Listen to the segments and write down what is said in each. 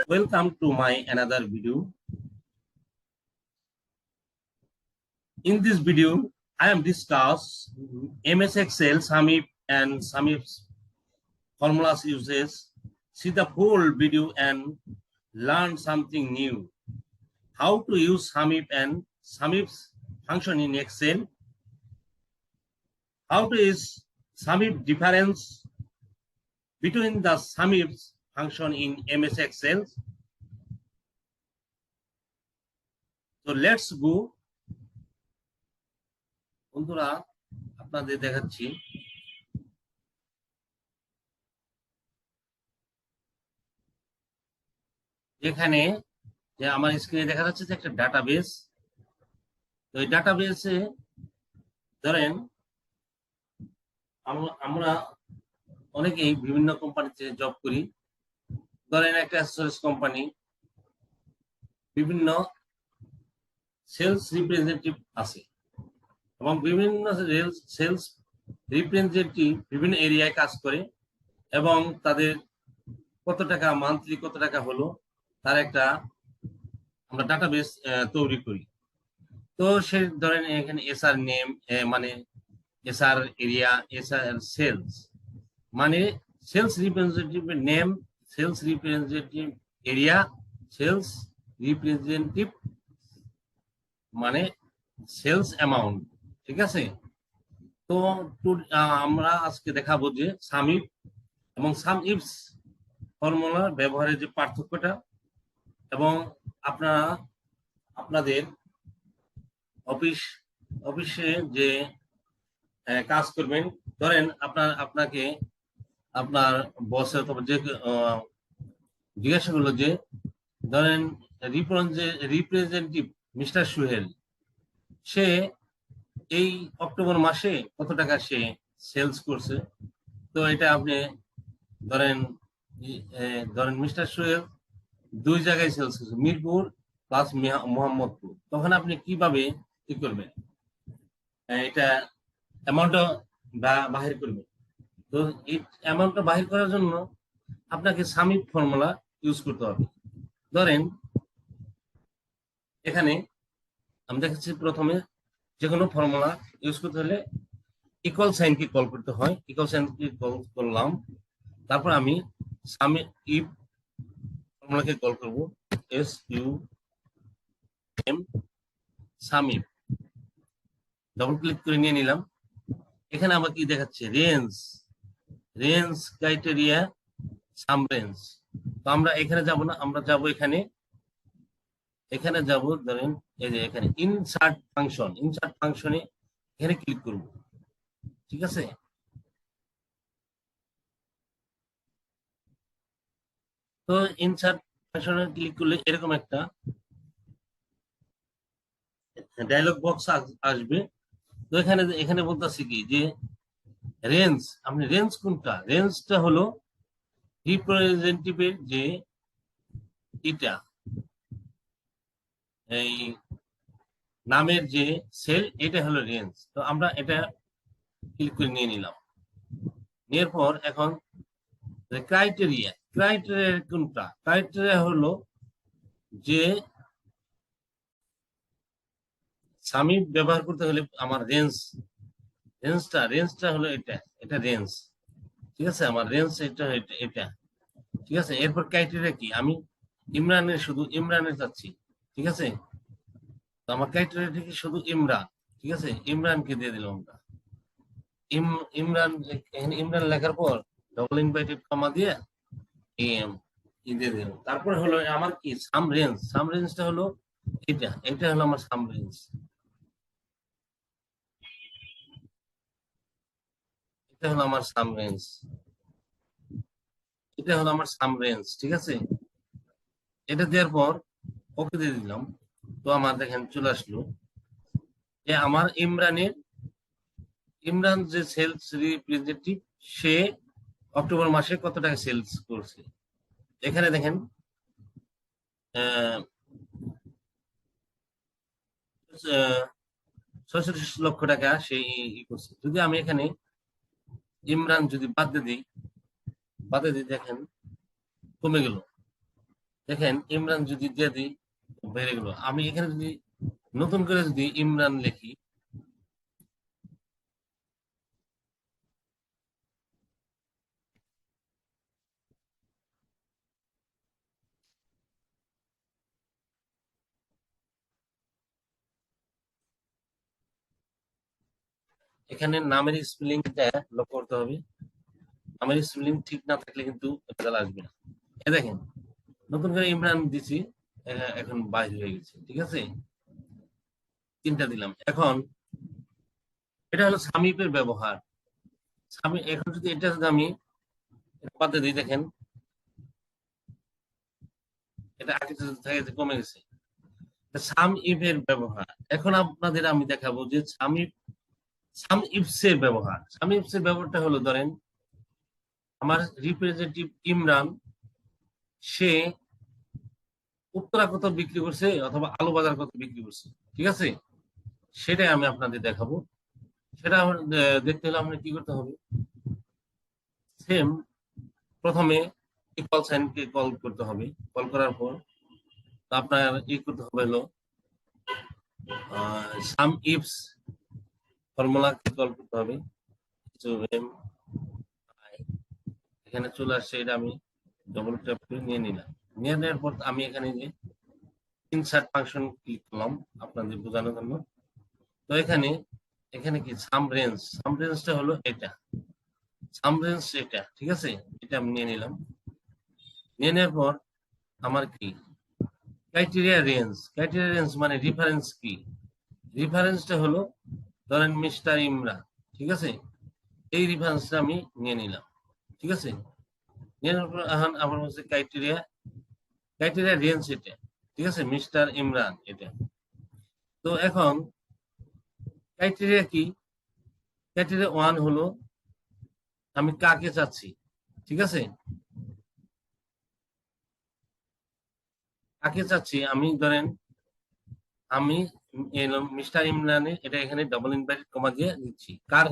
Welcome to my another video. In this video, I am discuss MS Excel, SUMIF and SUMIFS formulas uses. See the whole video and learn something new. How to use SUMIF and SUMIFS function in Excel. How to use SUMIF difference between the SUMIFS function in MS Excel. So let's go. বন্ধুরা আপনাদের দেখাচ্ছি এখানে যে আমার স্ক্রিনে দেখা যাচ্ছে যে একটা ডাটাবেস। তো এই ডাটাবেসে ধরেন আমরা অনেকেই বিভিন্ন কোম্পানিতে জব করি। ধরেন একটা অ্যাসেসরিজ কোম্পানি, বিভিন্ন সেলস রিপ্রেজেন্টেটিভ আছে এবং বিভিন্ন সেলস রিপ্রেজেন্টেটিভ বিভিন্ন এরিয়ায় কাজ করে এবং তাদের কত টাকা মান্থলি কত টাকা হলো তার একটা আমরা ডাটাবেস তৈরি করি। তো সে ধরেন এখানে এসআর নেম মানে এসআর এরিয়া, এসআর সেলস মানে sales representative name, sales representative area, sales representative মানে সেলস অ্যামাউন্ট। ঠিক আছে, তো আমরা আজকে দেখাবো যে সামিফ এবং সামইফস ফর্মুলার ব্যবহারের যে পার্থক্যটা এবং আপনাদের অফিসে যে কাজ করবেন, ধরেন আপনাকে আপনার বসে অথবা যে জিজ্ঞাসা করলো যে ধরেন রিপ্রেজেন্টেটিভ মিস্টার সুহেল, সে এই অক্টোবর মাসে কত টাকা সে সেলস করছে। তো এটা আপনি ধরেন মিস্টার সোহেল 2 জায়গায় সেলস করছে, মিরপুর প্লাস মোহাম্মদপুর। তখন আপনি কিভাবে কি করবেন, এটা অ্যামাউন্টটা বাহির করবেন। তো এই অ্যামাউন্টটা বাহির করার জন্য আপনাকে সামিফ ফর্মুলা ইউজ করতে হবে। ধরেন এখানে আমি দেখাচ্ছি, প্রথমে যে কোনো ফর্মুলা ইউজ করতে হলে ইকুয়াল সাইনকে কল করতে হয়। ইকুয়াল সাইনকে কল করলাম, তারপর আমি সামিফ ফর্মুলাকে কল করব, SUM সামিফ ডবল ক্লিক করে নিয়ে নিলাম। এখানে আবার কি দেখাচ্ছে, রেঞ্জ ক্রাইটেরিয়া সাম রেঞ্জ। তো আমরা এখানে যাব না, আমরা যাব এখানে যাব, ধরেন এই যে এখানে ইনসার্ট ফাংশনে এখানে ক্লিক করব। ঠিক আছে, তো ইনসার্ট ফাংশনে ক্লিক করলে এরকম একটা ডায়লগ বক্স আসবে। তো এখানে বলতেছি কি যে রেঞ্জ, আপনি রেঞ্জ কোনটা, রেঞ্জটা হলো রিপ্রেজেন্টেটিভের যে এটা এই নামের যে সেল, এটা হলো রেঞ্জ। তো আমরা এটা ক্লিক করে নিয়ে নিলাম। নেওয়ার পর এখন ক্রাইটেরিয়া কোনটা, ক্রাইটেরিয়া হলো যে সামিফ ব্যবহার করতে হলে আমার রেঞ্জটা হলো এটা রেঞ্জ। ঠিক আছে, আমার রেঞ্জ এটা ঠিক আছে। এরপর ক্রাইটেরিয়া কি, আমি শুধু ইমরানের চাচ্ছি। ঠিক আছে, তো আমার ক্রাইটেরিয়া থেকে শুধু ইমরান। ঠিক আছে, ইমরানকে দিয়ে দিলাম আমরা ইমরান। এখানে ইমরান লেখার পর ডবল ইনভার্টেড কমা দিয়ে দিয়ে দিলাম। তারপরে হলো আমার কি সাম রেঞ্জটা হলো এটা হলো আমার সাম রেঞ্জ। এটা হলো আমার সাম রেঞ্জ। ঠিক আছে, এটা দেওয়ার পর ওকে দিয়ে দিলাম। তো আমার দেখেন চলে আসলো যে আমার ইমরান যে সেলস রিপ্রেজেন্টেটিভ, সে অক্টোবর মাসে কত টাকা সেলস করছে। এখানে দেখেন 46 লক্ষ টাকা সে করছে। যদি আমি এখানে ইমরান যদি বাদ দিয়ে দিই দেখেন কমে গেল। দেখেন ইমরান যদি দিয়ে দিই বেড়ে গেল। আমি এখানে যদি নতুন করে যদি ইমরান লিখি, এখানে নামের স্পেলিংটা লক্ষ্য করতে হবে। নামের স্পেলিং ঠিক না থাকলে কিন্তু রেজাল্ট আসবে না। এ দেখেন নতুন করে ইমরান দিছি, এখন বাইরে হয়ে গেছে। ঠিক আছে, তিনটা দিলাম। এখন এটা হলো সামিপের ব্যবহার। সামি এখন যদি এটা যদি আমি পাতে দিই, দেখেন এটা আগে যদি থাকে যে কমে গেছে। সাম ইফের ব্যবহার এখন আপনাদের আমি দেখাবো যে সাম ইফসের ব্যবহার। সাম ইফসের ব্যবহারটা হলো, ধরেন আমার রিপ্রেজেন্টেটিভ ইমরান, সে উত্তরা কত বিক্রি করছে অথবা আলু বাজার কত বিক্রি করছে, ঠিক আছে, সেটাই আমি আপনাদের দেখাবো। সেটা দেখতে হলে আপনার কি করতে হবে, সেম প্রথমে ইকুয়াল সাইনকে কল করতে হবে। কল করার পর আপনার ই করতে হবে হলো সাম ইফস ফর্মুলাকে কল করতে হবে। এখানে চলে আসছে, এটা আমি ডবল ট্যাপ করে নিয়ে নিলাম। নিয়ে নেওয়ার পর আমি এখানে যে ইনসার্ট ফাংশন ক্লিক করলাম আপনাদের বোঝানোর জন্য। তো এখানে এখানে কি সাম রেঞ্জটা হলো এটা, সাম রেঞ্জ এটা, ঠিক আছে, এটা আমি নিয়ে নিলাম। নিয়ে নেওয়ার পর আমার কি ক্রাইটেরিয়া রেঞ্জ মানে রেফারেন্স কি, রেফারেন্সটা হলো ধরেন মিস্টার ইমরান, ঠিক আছে, এই রেফারেন্সটা আমি নিয়ে নিলাম। ঠিক আছে, নিয়ে নেওয়ার পর এখন আমার হচ্ছে ক্রাইটেরিয়া রেঞ্জ এটা, ঠিক আছে, মিস্টার ইমরান এটা। তো এখন ক্রাইটেরিয়া কি, ক্রাইটেরিয়া ওয়ান হলো আমি কাকে চাচ্ছি, ঠিক আছে, কাকে চাচ্ছি আমি, ধরেন আমি মিস্টার ইমরানে এটা এখানে ডাবল ইনভার্টেড কমা দিয়ে দিচ্ছি, কার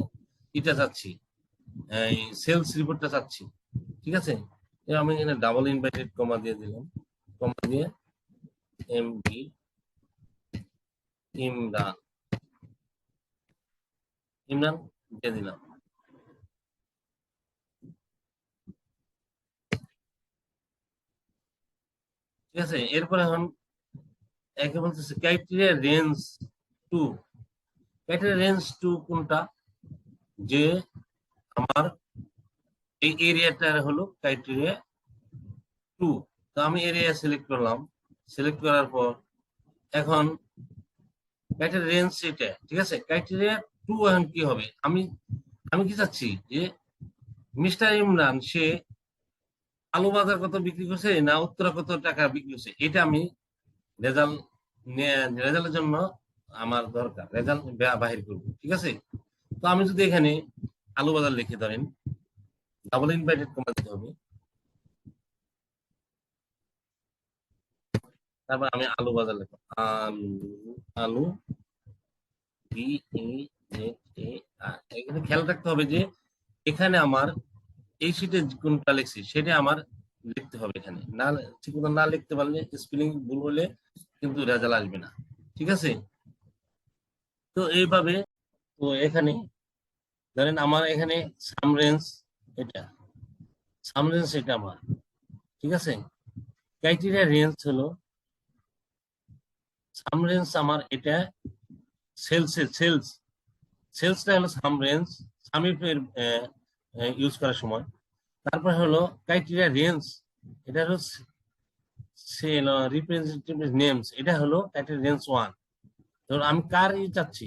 এটা চাচ্ছি, এই সেলস রিপোর্টটা চাচ্ছি, ঠিক আছে। আমি এখানে ডাবল ইনভার্টেড কমা দিয়ে দিলাম, কমা দিয়ে এমডি ইমরান, ইমরান দিয়ে দিলাম। ঠিক আছে, এরপর এখন একে বলতেছে criteria range two. Criteria range two কোনটা, যে আমার এই এরিয়াটা হলো ক্রাইটেরিয়া টু। তো আমি এরিয়া সিলেক্ট করলাম, সিলেক্ট করার পর এখন ক্রাইটেরিয়া রেঞ্জ এটা, ঠিক আছে, ক্রাইটেরিয়া টু এখন কি হবে, আমি আমি কি চাচ্ছি যে মিস্টার ইমরান সে আলু বাজার কত বিক্রি করছে না উত্তরা কত টাকা বিক্রি করছে, এটা আমি রেজাল্ট রেজাল্টের জন্য আমার দরকার, রেজাল্ট বাহির করবো, ঠিক আছে। তো আমি যদি এখানে আলু বাজার লিখে, ধরেন ডাবল ইনভার্টেড কমা দিতে হবে, তারপর আমি আলু বাজার লিখবো, আলু, আলু বি এ জেড এ আর। এখানে খেয়াল রাখতে হবে যে এখানে আমার এই শীটে কোনটা লিখছি সেটা আমার লিখতে হবে। এখানে না ঠিক মতো না লিখতে পারলে, স্পেলিং ভুল হলে কিন্তু রেজাল্ট আসবে না, ঠিক আছে। তো এইভাবে, তো এখানে ধরেন আমার এখানে সাম রেঞ্জ এটা, সাম রেঞ্জ এটা আমার, ঠিক আছে। ক্রাইটেরিয়া রেঞ্জ হলো সাম রেঞ্জ আমার এটা, সেলস সেলসটা হলো সাম রেঞ্জ সামিফের ইউজ করার সময়। তারপর হলো ক্রাইটেরিয়া রেঞ্জ, এটা হলো সেল রিপ্রেজেন্টেটিভ নেমস, এটা হলো ক্রাইটেরিয়া রেঞ্জ ওয়ান। ধরো আমি কার চাচ্ছি,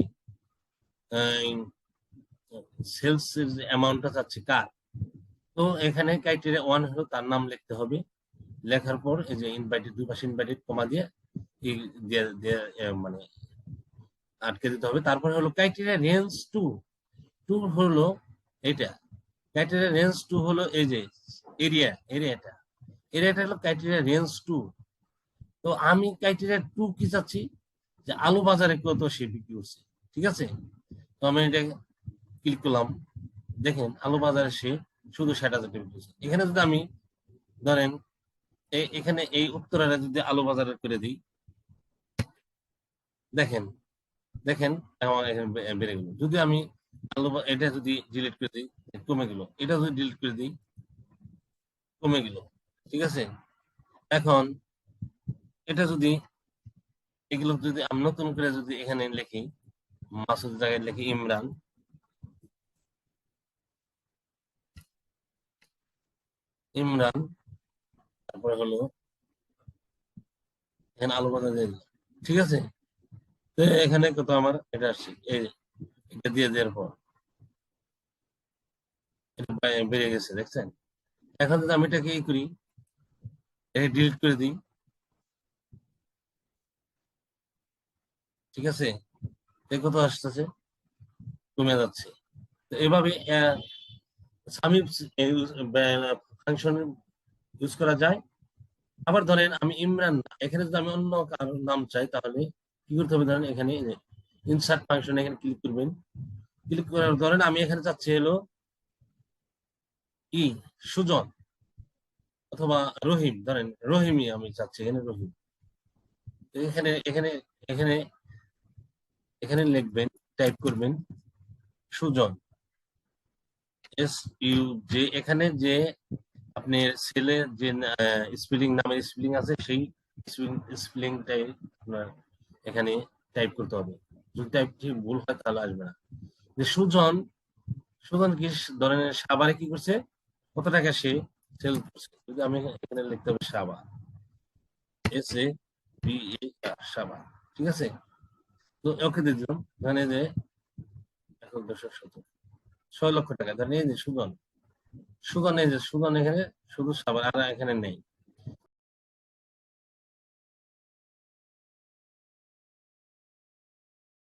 সেলস অ্যামাউন্টটা চাচ্ছি কার, তো এখানে ক্রাইটেরিয়া ওয়ান হলো তার নাম লিখতে হবে। লেখার পর এই যে ইনভাইটেড, দুই পাশে ইনভাইটেড কমা দিয়ে মানে আটকে দিতে হবে। তারপরে হলো ক্রাইটেরিয়া রেঞ্জ টু, টু হলো এটা, ক্রাইটেরিয়া রেঞ্জ টু হলো এই যে এরিয়াটা, এরিয়াটা হলো ক্রাইটেরিয়া রেঞ্জ টু। তো আমি ক্রাইটেরিয়া টু কি চাচ্ছি, যে আলু বাজারে কত সে বিক্রি করছে, ঠিক আছে। তো আমি এটা ক্লিক করলাম, দেখেন আলু বাজারে সে শুধু 60,000 টাকা বিক্রি করছে। এখানে যদি আমি ধরেন এখানে এই উত্তরাটা যদি আলু বাজার করে দিই, দেখেন দেখেন আমার এখানে বেড়ে গেল। যদি আমি এটা যদি ডিলিট করে দিই, কমে গেল। এটা যদি ডিলিট করে দিই, কমে গেল। ঠিক আছে, এখন এটা যদি, এগুলো যদি আমি নতুন করে যদি এখানে লিখি, মাসুদ জায়গায় লিখি ইমরান, ইমরান, তারপরে হলো এখানে আলু ভাজা দিয়ে দিলাম। ঠিক আছে, তো এখানে কত আমার এটা আসছে, এই এটা দিয়ে দেওয়ার পর এটা বেড়ে গেছে, দেখছেন? এখন যদি আমি এটাকে ই করি, এটা ডিলিট করে দিই, ঠিক আছে, এই কত আসতেছে, কমে যাচ্ছে। তো এভাবে সামিপ ফাংশন ইউজ করা যায়। আবার ধরেন আমি ইমরান না, এখানে যদি আমি অন্য কারোর নাম চাই, তাহলে কি করতে হবে, ধরেন এখানে ইনসার্ট ফাংশন এখানে ক্লিক করবেন। ক্লিক করার ধরেন আমি এখানে চাচ্ছি হলো কি, সুজন অথবা রহিম, ধরেন রহিমই আমি চাচ্ছি, এখানে রহিম। তো এখানে এখানে এখানে এখানে লিখবেন, টাইপ করবেন সুজন, SU, যে এখানে যে আপনার ছেলে যে স্পেলিং, নামের স্পেলিং আছে, সেই স্পেলিংটাই আপনার এখানে টাইপ করতে হবে। যদি টাইপ ভুল হয় তাহলে আসবে না। যে সুজন, সুজন কি ধরনের সাবারে কি করছে, কত টাকা সে সেল করছে, যদি আমি এখানে লিখতে হবে সাবা, SABA, সাবা। ঠিক আছে, তো ওকে দিয়ে দিলাম। এখানে যে 1,270,000 টাকা, ধরেন এই যে সুজন, সুজন এই যে সুজন এখানে শুধু সাবান, আর এখানে নেই।